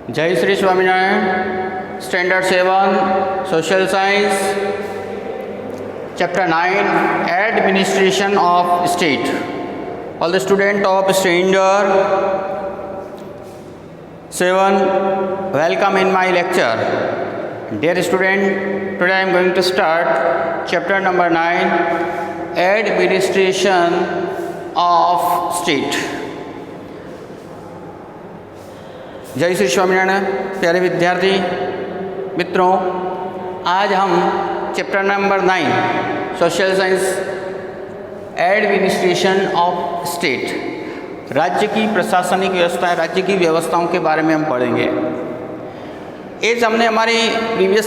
जय Shri Swaminarayan. Standard 7 social science chapter 9 administration of state. All the student of standard 7 welcome in my lecture. Dear student, today I am going to start chapter number 9 administration of state. जय श्री स्वामीनारायण। प्यारे विद्यार्थी मित्रों, आज हम chapter number 9 social science administration of state, राज्य की प्रशासनिक व्यवस्था, राज्य की व्यवस्थाओं के बारे में हम पढ़ेंगे। एज हमने हमारी प्रीवियस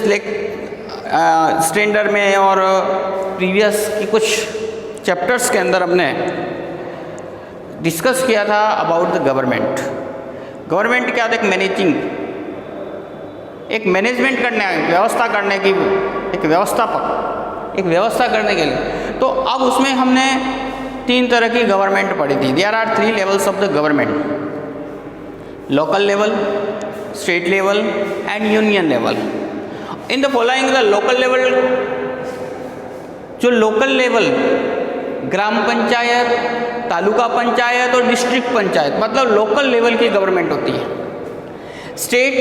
स्टैंडर्ड में और प्रीवियस की कुछ चैप्टर्स के अंदर हमने डिस्कस किया था अबाउट द गवर्नमेंट। गवर्नमेंट क्या था? एक मैनेजमेंट करने, व्यवस्था करने की, एक व्यवस्थापक, एक व्यवस्था करने के लिए। तो अब उसमें हमने 3 तरह की गवर्नमेंट पढ़ी थी। There are 3 levels of the government: local level, state level and union level. In the following the local level, जो लोकल लेवल ग्राम पंचायत, तालुका पंचायत और डिस्ट्रिक्ट पंचायत, मतलब लोकल लेवल की गवर्नमेंट होती है। स्टेट,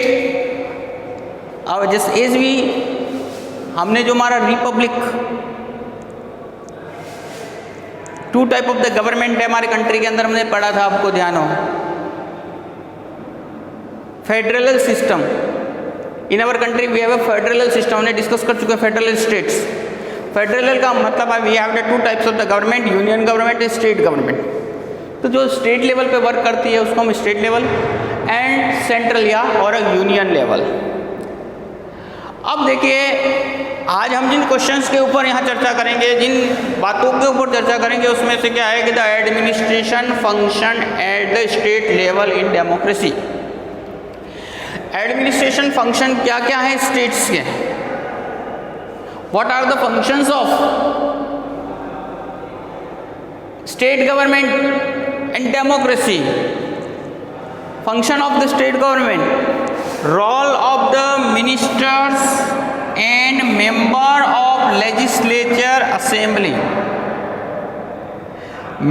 और जैसे एज भी हमने जो हमारा Republic, 2 type of the government है हमारे कंट्री के अंदर, हमने पढ़ा था, आपको ध्यान हो। Federal system, in our country we have a federal system, हमने डिस्कस कर चुके हैं फेडरल स्टेट्स। फेडरल का मतलब है we have the 2 types of the government, union government and state government. तो जो स्टेट लेवल पे वर्क करती है उसको हम स्टेट लेवल एंड सेंट्रल या और यूनियन लेवल। अब देखिए, आज हम जिन क्वेश्चंस के ऊपर यहाँ चर्चा करेंगे, जिन बातों के ऊपर चर्चा करेंगे, उसमें से क्या है कि the administration function at the state level in democracy. Administration function क्या क्या है स्टेट्स के? What are the functions of state government and democracy? Function of the state government: role of the ministers and member of legislature assembly।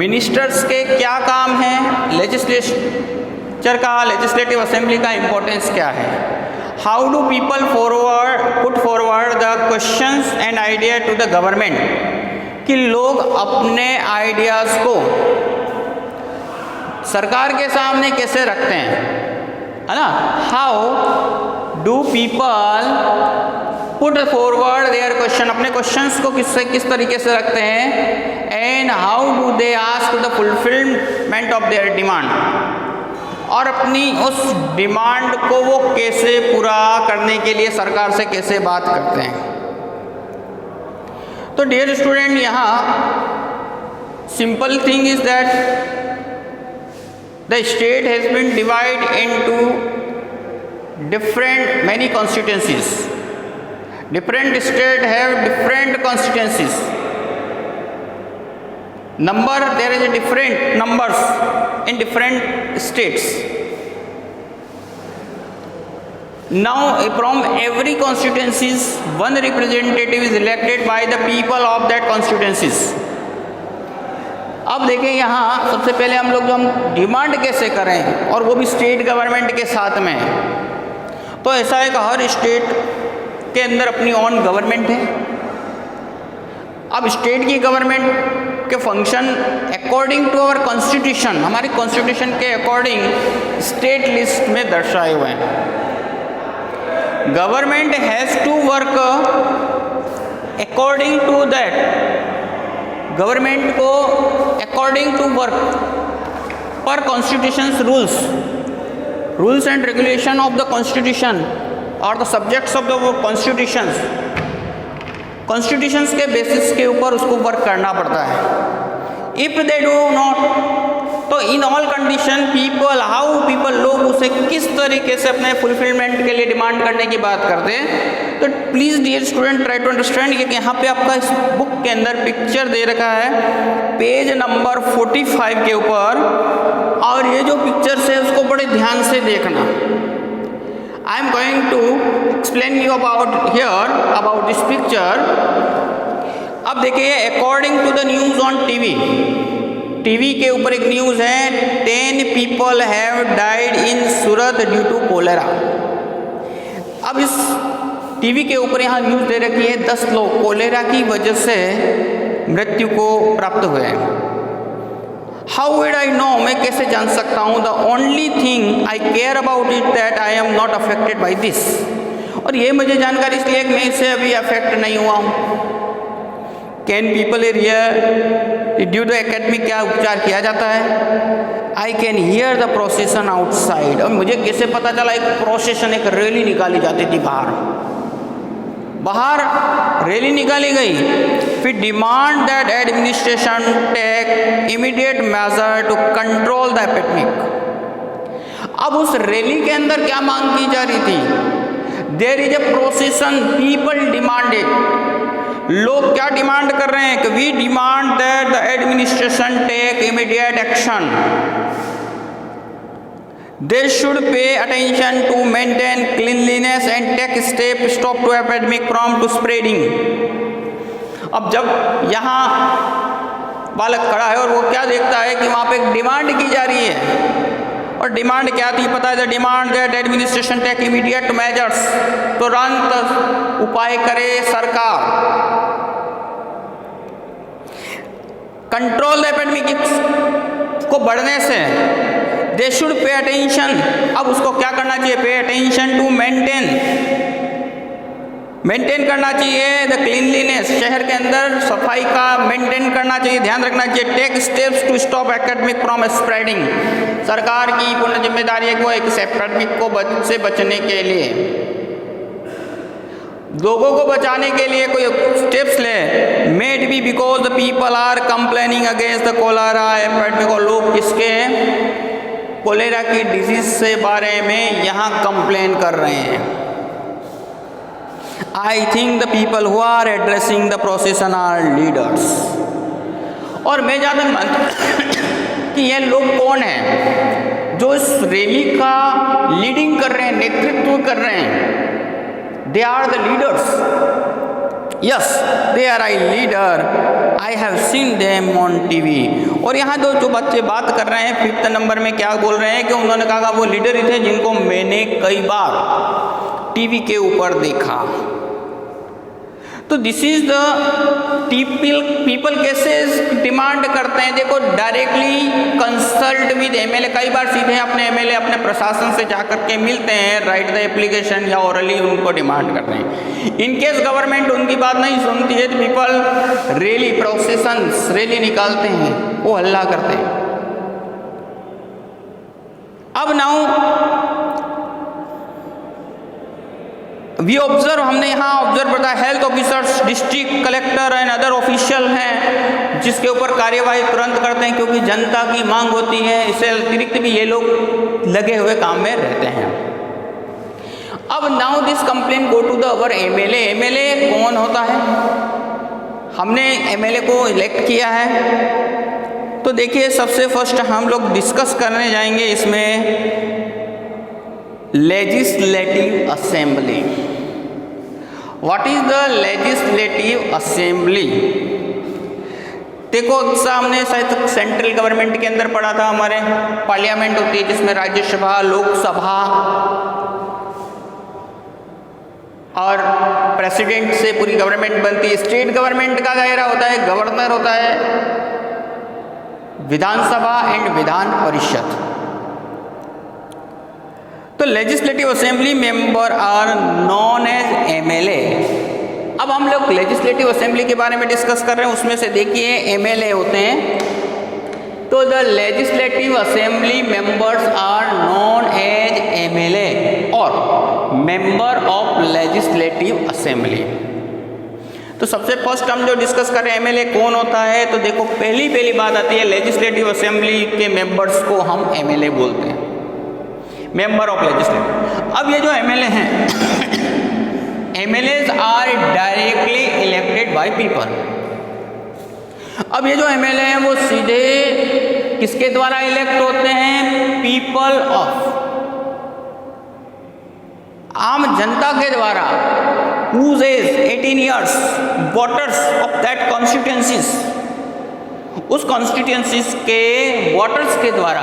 Ministers के क्या काम है, legislature का, legislative assembly का इम्पोर्टेंस क्या है। How do people put forward the questions and idea to the government? कि लोग अपने आइडियाज़ को सरकार के सामने कैसे रखते हैं, है ना। How do people put forward their question? अपने क्वेश्चंस को किस तरीके से रखते हैं। And how do they ask the fulfillment of their demand? और अपनी उस डिमांड को वो कैसे पूरा करने के लिए सरकार से कैसे बात करते हैं। तो डियर स्टूडेंट, यहाँ simple thing is that the state has been divide into different many constituencies. Different state have different constituencies. Number, there is a different numbers in different states. Now from every constituencies one representative is elected by the people of that constituencies. अब देखें यहाँ सबसे पहले हम लोग जो हम demand कैसे करें, और वो भी स्टेट गवर्नमेंट के साथ में। तो ऐसा है कि हर स्टेट के अंदर अपनी ओन गवर्नमेंट है। अब स्टेट की गवर्नमेंट के function according to our constitution, हमारी कॉन्स्टिट्यूशन के अकॉर्डिंग स्टेट लिस्ट में दर्शाए हुए हैं। Government has to work according to that, government को according to work per constitution rules and regulation of the constitution और the subjects of the constitutions, constitutions के basis के ऊपर उसको वर्क करना पड़ता है। इफ़ दे डू नॉट, तो in all condition people, how people, लोग उसे किस तरीके से अपने फुलफिलमेंट के लिए डिमांड करने की बात करते हैं। तो please dear student try to understand कि यहाँ पे आपका इस बुक के अंदर पिक्चर दे रखा है पेज नंबर 45 के ऊपर, और ये जो पिक्चर्स है उसको बड़े ध्यान से देखना। I am going to explain you about this picture. अब देखिए, according to the news on TV के ऊपर एक न्यूज़ है, 10 people have died in Surat due to cholera. अब इस टीवी के ऊपर यहाँ न्यूज़ दे रखी है 10 लोग कोलेरा की वजह से मृत्यु को प्राप्त हुए हैं। हाउ वुड आई नो, मैं कैसे जान सकता हूँ? The only thing I care about it that I am not affected by this. और ये मुझे जानकारी इसलिए कि मैं इससे अभी अफेक्ट नहीं हुआ हूँ। Can people hear due to academic क्या उपचार किया जाता है? I can hear the procession outside. और मुझे कैसे पता चला? एक प्रोसेसन, एक रैली निकाली जाती थी बाहर रैली निकाली गई। फिर demand that administration take immediate measure to control the epidemic. अब उस रैली के अंदर क्या मांग की जा रही थी? There is a procession, people demanded. लोग क्या डिमांड कर रहे हैं कि we demand that the administration take immediate action. They should pay attention to maintain cleanliness and take stop to epidemic from to spreading। अब जब यहाँ बालक खड़ा है और वो क्या देखता है कि वहाँ पे एक डिमांड की जा रही है, और डिमांड क्या थी पता है? Demand that administration take immediate measures, तुरंत उपाय करे सरकार, कंट्रोल द एपिडेमिक को बढ़ने से। दे शुड पे अटेंशन, अब उसको क्या करना चाहिए? पे अटेंशन टू मेंटेन करना चाहिए द क्लीनलीनेस, शहर के अंदर सफाई का मेंटेन करना चाहिए, ध्यान रखना चाहिए। Take steps to stop epidemic from spreading, सरकार की पूर्ण जिम्मेदारी है को एक एपिडेमिक को से बचने के लिए, लोगों को बचाने के लिए कोई स्टेप्स ले। Maybe because the people are complaining against the cholera epidemic, और लोग किसके? कोलेरा की डिजीज से बारे में यहाँ कंप्लेन कर रहे हैं। I think the people who are addressing the procession are leaders. और मैं जहाँ तक मानता हूँ कि ये लोग कौन हैं जो इस रैली का लीडिंग कर रहे हैं, नेतृत्व कर रहे हैं। They are the leaders. Yes, they are I leader, I have seen them on TV. और यहाँ जो बच्चे बात कर रहे हैं 5th नंबर में क्या बोल रहे हैं कि उन्होंने कहा वो लीडर ही थे जिनको मैंने कई बार टीवी के ऊपर देखा। तो दिस इज द पीपल कैसे डिमांड करते हैं? देखो, डायरेक्टली कंसल्ट विद एमएलए, कई बार सीधे अपने एमएलए अपने प्रशासन से जाकर के मिलते हैं, राइट द एप्लीकेशन, या ओरली उनको डिमांड करते हैं। इन केस गवर्नमेंट उनकी बात नहीं सुनती है तो पीपल रैली, प्रोसेसन रैली निकालते हैं, वो हल्ला करते हैं। अब नाउ वी ऑब्जर्व, हमने यहाँ ऑब्जर्व करता है health officers, district collector and other official हैं जिसके ऊपर कार्यवाही तुरंत करते हैं क्योंकि जनता की मांग होती है। इससे अतिरिक्त भी ये लोग लगे हुए काम में रहते हैं। अब now this complain go to the our MLA. MLA कौन होता है? हमने एमएलए को इलेक्ट किया है। तो देखिए, सबसे फर्स्ट हम लोग डिस्कस करने जाएंगे इसमें legislative assembly. What is the legislative assembly? देखो, हमने शायद सेंट्रल गवर्नमेंट के अंदर पढ़ा था, हमारे पार्लियामेंट होती है जिसमें राज्यसभा, लोकसभा और प्रेसिडेंट से पूरी गवर्नमेंट बनती है। स्टेट गवर्नमेंट का दायरा होता है, गवर्नर होता है, विधानसभा एंड विधान परिषद। तो legislative assembly member are known as MLA. अब हम लोग लेजिस्लेटिव असेंबली के बारे में डिस्कस कर रहे हैं, उसमें से देखिए एमएलए होते हैं। तो the legislative assembly members are known as MLA और मेंबर ऑफ लेजिस्लेटिव असेंबली। तो सबसे फर्स्ट हम जो डिस्कस कर रहे हैं एमएलए कौन होता है, तो देखो पहली बात आती है लेजिस्लेटिव असेंबली के मेंबर्स को हम एमएलए बोलते हैं, मेंबर ऑफ लेजिस्लेटिव। अब ये जो एमएलए हैं, MLAs are directly elected by people. अब ये जो एमएलए हैं वो सीधे किसके द्वारा इलेक्ट होते हैं? People of. आम जनता के द्वारा whose age 18 years voters of that constituencies, उस कॉन्स्टिट्यूंसीज के वोटर्स के द्वारा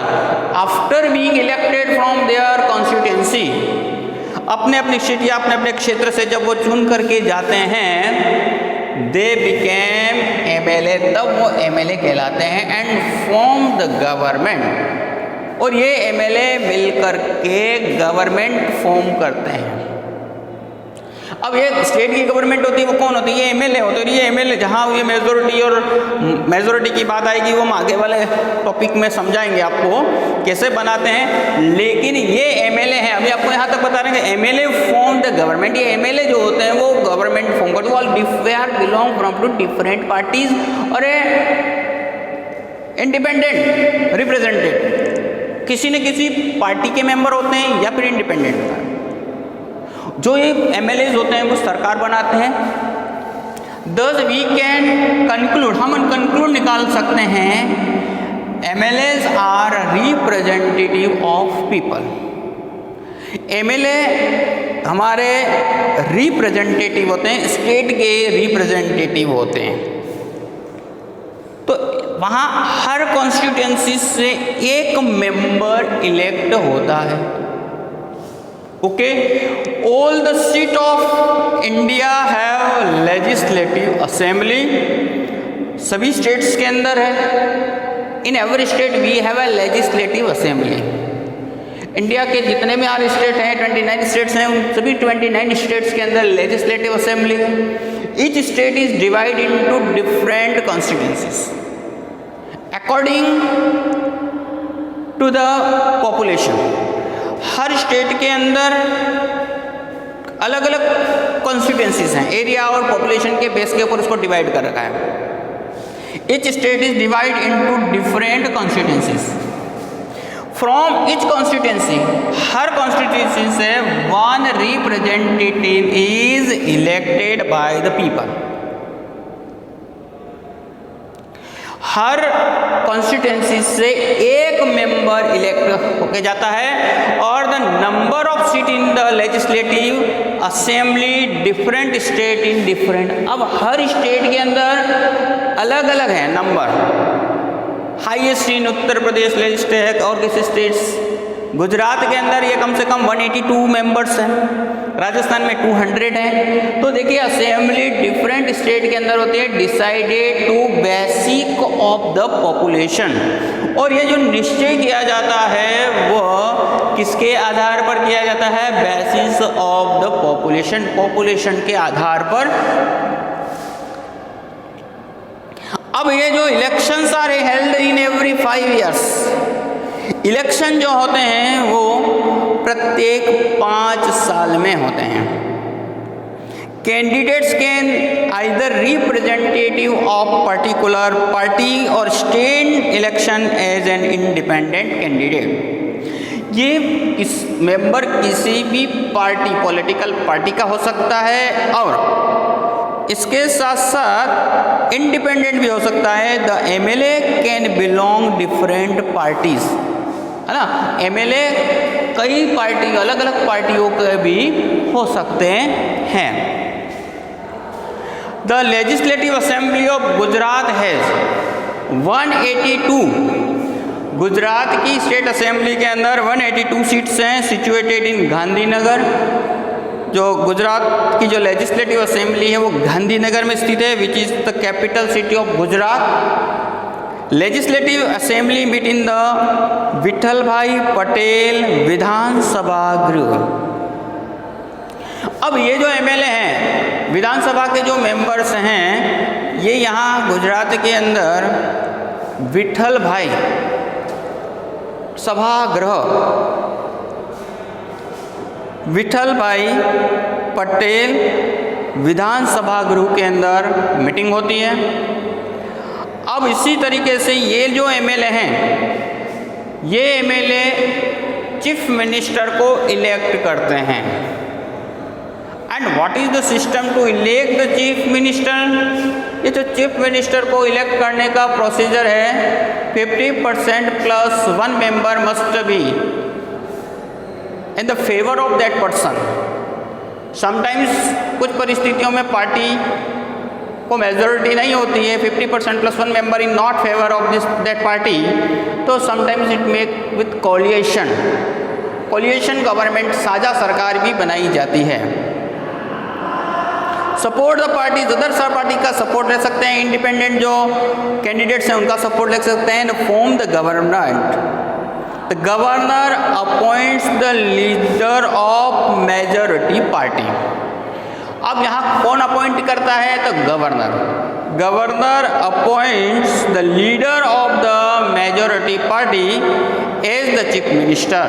after being elected from their constituency, अपने अपने सीट या अपने अपने क्षेत्र से जब वो चुन करके जाते हैं, दे बिकेम एमएलए, तब वो एमएलए कहलाते हैं एंड फॉर्म द गवर्नमेंट, और ये एमएलए मिलकर के गवर्नमेंट फॉर्म करते हैं। अब ये स्टेट की गवर्नमेंट होती है, वो कौन होती है? ये एमएलए होते हैं। ये एमएलए जहाँ ये मेजोरिटी की बात आएगी वो हम आगे वाले टॉपिक में समझाएंगे आपको कैसे बनाते हैं, लेकिन ये एमएलए हैं। अभी आपको यहाँ तक बता रहे हैं एमएलए फॉर्म द गवर्नमेंट। ये एमएलए जो होते हैं वो गवर्नमेंट फॉर्म करते हैं। They are belong from two different parties और इंडिपेंडेंट रिप्रेजेंटेड, किसी न किसी पार्टी के मेंबर होते हैं या फिर इंडिपेंडेंट होता है। जो ये एमएलए होते हैं वो सरकार बनाते हैं। Thus we can conclude, हम कंक्लूड निकाल सकते हैं, MLAs are representative of people. MLA हमारे रिप्रेजेंटेटिव होते हैं, स्टेट के रिप्रेजेंटेटिव होते हैं। तो वहाँ हर कॉन्स्टिट्यूएंसी से एक मेंबर इलेक्ट होता है। Okay, all the seat of India have legislative assembly, सभी स्टेट्स के अंदर है। In every state we have a legislative assembly. India के जितने भी 8 स्टेट हैं, 29 स्टेट्स हैं, उन सभी 29 स्टेट्स के अंदर लेजिस्लेटिव असेंबली है। Each state is divide into different constituencies according to the population. हर स्टेट के अंदर अलग अलग कॉन्स्टिट्यूएंसीज हैं, एरिया और पॉपुलेशन के बेस के ऊपर उसको डिवाइड कर रखा है। Each state is divide into different constituencies. From each constituency, हर कॉन्स्टिट्यूएंसी से one representative is elected by the people. हर कॉन्स्टिट्यूएंसी से एक मेंबर इलेक्ट होके जाता है और the number of seat in the legislative assembly different state in different. अब हर स्टेट के अंदर अलग अलग है number. Highest in Uttar Pradesh legislative और किसी स्टेट्स, गुजरात के अंदर ये कम से कम 182 मेंबर्स हैं, राजस्थान में 200 हैं। तो देखिए असेंबली डिफरेंट स्टेट के अंदर होती है, decided to basic of the population. और ये जो निश्चय किया जाता है वो किसके आधार पर किया जाता है? Basis of the population, population के आधार पर। अब ये जो elections are held in every 5 years, election जो होते हैं वो प्रत्येक 5 साल में होते हैं। Candidates can either representative of particular party और state election as an independent candidate. ये इस मेंबर किसी भी पार्टी, पॉलिटिकल पार्टी का हो सकता है और इसके साथ साथ इंडिपेंडेंट भी हो सकता है। The MLA can belong different parties, है ना। एमएलए कई पार्टी, अलग अलग पार्टियों के भी हो सकते हैं। The legislative assembly of Gujarat has 182, Gujarat की स्टेट असेंबली के अंदर 182 सीट्स हैं, सिचुएटेड इन गांधीनगर। जो गुजरात की जो लेजिस्लेटिव असेंबली है वो गांधीनगर में स्थित है, which is the capital city of Gujarat. Legislative assembly meet in the Vithalbhai Patel विधानसभा गृह। अब ये जो एमएलए हैं, विधानसभा के जो मेंबर्स हैं, ये यहाँ गुजरात के अंदर विठल भाई सभागृह, विठल भाई पटेल विधानसभा गृह के अंदर मीटिंग होती है। अब इसी तरीके से ये जो एमएलए हैं, ये एमएलए चीफ मिनिस्टर को इलेक्ट करते हैं। And what is the system to elect the chief minister? ये जो चीफ मिनिस्टर को इलेक्ट करने का प्रोसीजर है, 50% plus 1 member must be in the favor of that person, sometimes कुछ परिस्थितियों में पार्टी को मेजोरिटी नहीं होती है, 50% + 1 member in not favour of this that party, तो sometimes it make with coalition government, साझा सरकार भी बनाई जाती है। Support the parties, other party का सपोर्ट ले सकते हैं, इंडिपेंडेंट जो कैंडिडेट्स हैं उनका सपोर्ट ले सकते हैं। Form the government, the governor appoints the leader of majority party. अब यहाँ कौन अपॉइंट करता है? तो governor appoints the leader of the majority party as the chief minister.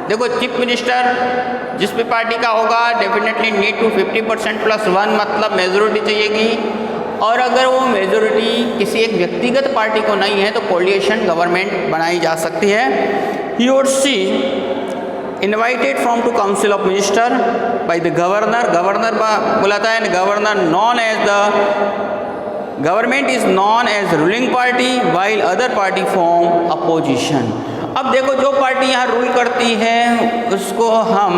देखो चीफ मिनिस्टर जिस भी पार्टी का होगा डेफिनेटली नीड टू 50% + 1 मतलब मेजोरिटी चाहिएगी, और अगर वो मेजोरिटी किसी एक व्यक्तिगत पार्टी को नहीं है तो कोलिएशन गवर्नमेंट बनाई जा सकती है। ही और she invited from to council of minister by the governor बुलाता है। Governor known as the government is known as ruling party while other party form opposition. अब देखो जो पार्टी यहाँ रूल करती है उसको हम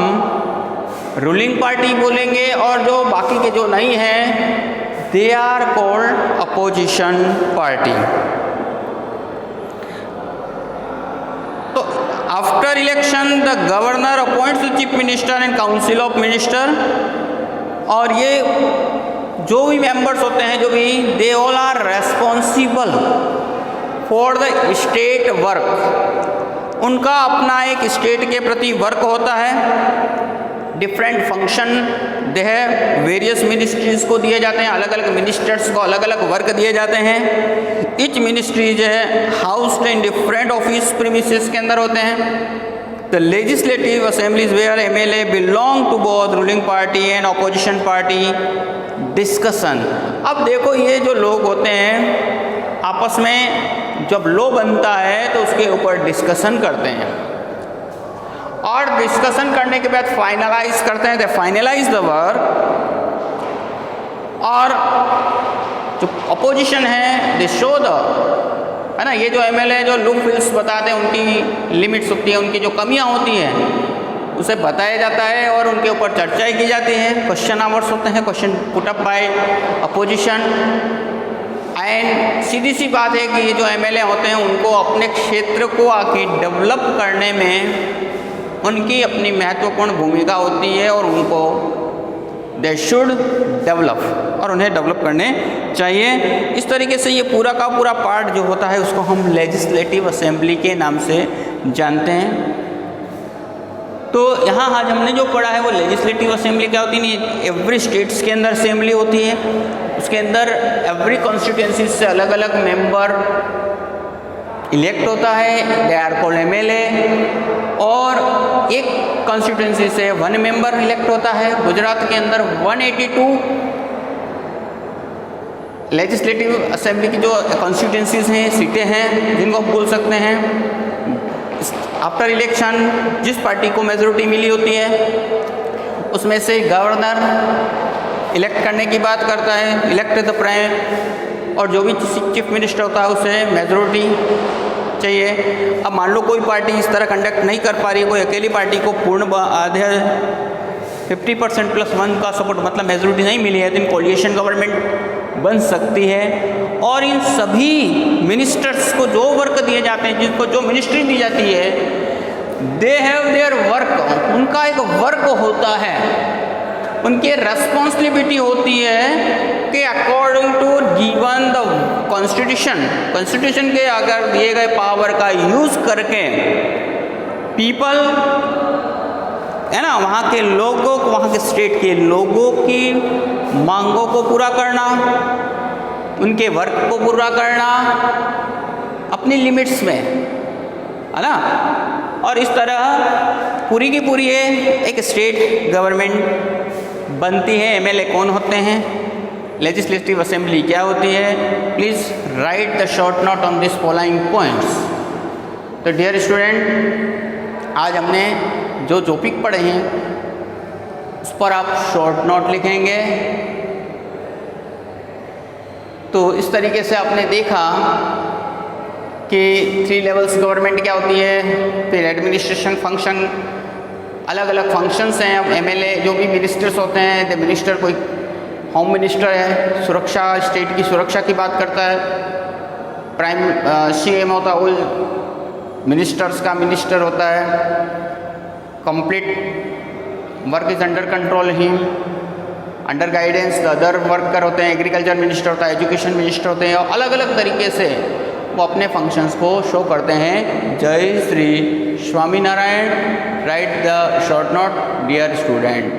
रूलिंग पार्टी बोलेंगे, और जो बाकी के जो नहीं हैं they are called opposition party. तो after election the governor appoints the chief minister and council of minister, और ये जो भी मेंबर्स होते हैं, जो भी they all are responsible for the state work. उनका अपना एक स्टेट के प्रति वर्क होता है, डिफरेंट फंक्शन दे है, वेरियस मिनिस्ट्रीज को दिए जाते हैं, अलग अलग मिनिस्टर्स को अलग अलग वर्क दिए जाते हैं। ईच मिनिस्ट्री जो है housed in different office premises के अंदर होते हैं। The legislative assemblies where MLA belong to both ruling party and opposition party discussion. अब देखो ये जो लोग होते हैं आपस में जब लॉ बनता है तो उसके ऊपर डिस्कशन करते हैं, और डिस्कशन करने के बाद फाइनलाइज करते हैं, दे फाइनलाइज द वर्क। और जो अपोजिशन है दे शो द, है ना, ये जो एमएलए जो लूप फिल्स बताते हैं, उनकी लिमिट्स होती है, उनकी जो कमियां होती हैं उसे बताया जाता है और उनके ऊपर चर्चाएं की जाती है। क्वेश्चन आवर्स होते हैं, question put up by opposition. And सीधी सी बात है कि ये जो एमएलए होते हैं उनको अपने क्षेत्र को आके डेवलप करने में उनकी अपनी महत्वपूर्ण भूमिका होती है, और उनको दे शुड डेवलप, और उन्हें डेवलप करने चाहिए। इस तरीके से ये पूरा का पूरा पार्ट जो होता है उसको हम लेजिस्लेटिव असेंबली के नाम से जानते हैं। तो यहाँ आज हमने जो पढ़ा है वो लेजिस्लेटिव असेंबली क्या होती है। एवरी स्टेट्स के अंदर असेंबली होती है, उसके अंदर एवरी कॉन्स्टिट्यूंसी से अलग अलग मेंबर इलेक्ट होता है, दे आर कॉल्ड एमएलए। और एक कॉन्स्टिट्यूंसी से 1 मेंबर इलेक्ट होता है। गुजरात के अंदर 182 लेजिस्लेटिव असेंबली की जो कॉन्स्टिट्यूंसीज हैं, सीटें हैं, जिनको आप बोल सकते हैं। आफ्टर इलेक्शन जिस पार्टी को मेजोरिटी मिली होती है उसमें से गवर्नर इलेक्ट करने की बात करता है, इलेक्ट द प्राइम, और जो भी चीफ मिनिस्टर होता है उसे मेजोरिटी चाहिए। अब मान लो कोई पार्टी इस तरह कंडक्ट नहीं कर पा रही, कोई अकेली पार्टी को पूर्ण आधे 50% + 1 का सपोर्ट मतलब मेजोरिटी नहीं मिली है, तो इन कोलिएशन गवर्नमेंट बन सकती है। और इन सभी मिनिस्टर्स को जो वर्क दिए जाते हैं, जिनको जो मिनिस्ट्री दी जाती है, दे हैव देयर वर्क, उनका एक वर्क होता है, उनकी रेस्पॉन्सिबिलिटी होती है कि according to given the constitution के अगर दिए गए पावर का यूज़ करके पीपल, है ना, वहाँ के लोगों को, वहाँ के स्टेट के लोगों की मांगों को पूरा करना, उनके वर्क को पूरा करना अपनी लिमिट्स में, है ना। और इस तरह पूरी की पूरी एक स्टेट गवर्नमेंट बनती है। एमएलए कौन होते हैं, लेजिस्लेटिव असेंबली क्या होती है। Please write the short note on this following points. तो डियर स्टूडेंट, आज हमने जो टॉपिक पढ़े हैं उस पर आप शॉर्ट नोट लिखेंगे। तो इस तरीके से आपने देखा कि 3 लेवल्स गवर्नमेंट क्या होती है, फिर एडमिनिस्ट्रेशन फंक्शन अलग अलग फंक्शंस हैं। अब एमएलए जो भी मिनिस्टर्स होते हैं, द मिनिस्टर कोई होम मिनिस्टर है, सुरक्षा, स्टेट की सुरक्षा की बात करता है। प्राइम सीएम होता है, वो मिनिस्टर्स का मिनिस्टर होता है। Complete work is under control him, under guidance the other worker होते हैं। एग्रीकल्चर मिनिस्टर होता है, एजुकेशन मिनिस्टर होते हैं, और अलग अलग तरीके से वो अपने फंक्शंस को शो करते हैं। जय Shri Swaminarayan. Write the short note dear student.